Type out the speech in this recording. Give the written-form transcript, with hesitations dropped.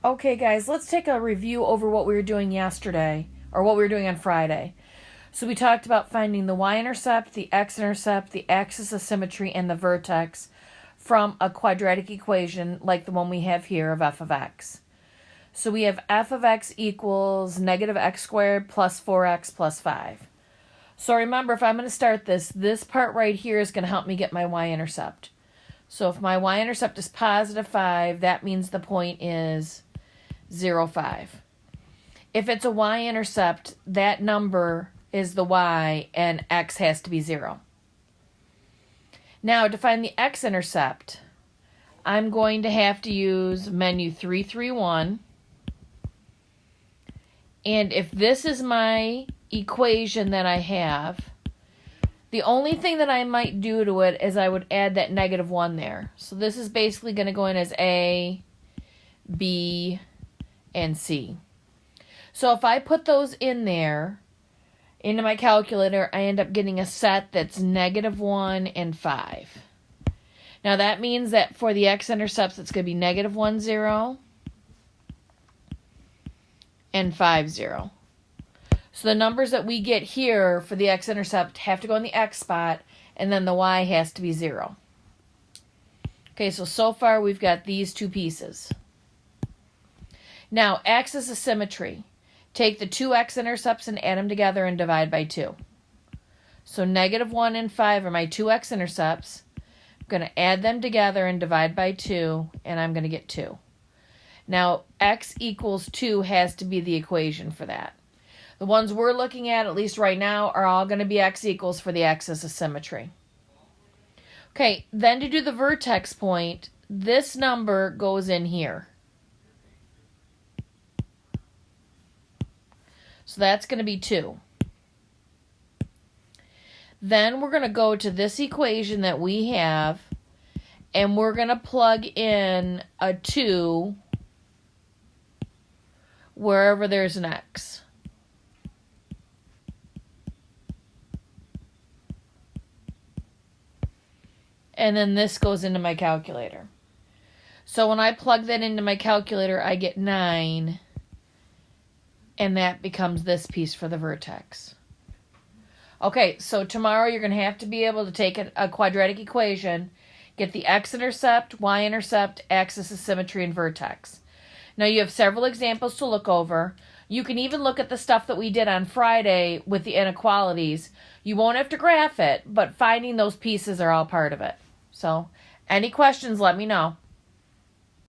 Okay, guys, let's take a review over what we were doing yesterday, or what we were doing on Friday. So we talked about finding the y-intercept, the x-intercept, the axis of symmetry, and the vertex from a quadratic equation like the one we have here of f of x. So we have f of x equals negative x squared plus 4x plus 5. So remember, if I'm going to start this part right here is going to help me get my y-intercept. So if my y-intercept is positive 5, that means the point is 0, 5. If it's a y-intercept, that number is the y and x has to be 0. Now, to find the x-intercept, I'm going to have to use menu 331. And if this is my equation that I have, the only thing that I might do to it is I would add that negative 1 there. So this is basically going to go in as A, B, and C. So if I put those in there, into my calculator, I end up getting a set that's negative 1 and 5. Now that means that for the x-intercepts, it's going to be negative 1, 0, and 5, 0. So the numbers that we get here for the x-intercept have to go in the x spot, and then the y has to be 0. Okay, so far we've got these two pieces. Now, axis of symmetry. Take the two x-intercepts and add them together and divide by 2. So negative 1 and 5 are my two x-intercepts. I'm going to add them together and divide by 2, and I'm going to get 2. Now, x equals 2 has to be the equation for that. The ones we're looking at least right now, are all going to be x equals for the axis of symmetry. Okay, then to do the vertex point, this number goes in here. So that's going to be 2. Then we're going to go to this equation that we have, and we're going to plug in a 2 wherever there's an x. And then this goes into my calculator. So when I plug that into my calculator, I get 9. And that becomes this piece for the vertex. Okay, so tomorrow you're going to have to be able to take a quadratic equation, get the x-intercept, y-intercept, axis of symmetry, and vertex. Now you have several examples to look over. You can even look at the stuff that we did on Friday with the inequalities. You won't have to graph it, but finding those pieces are all part of it. So, any questions, let me know.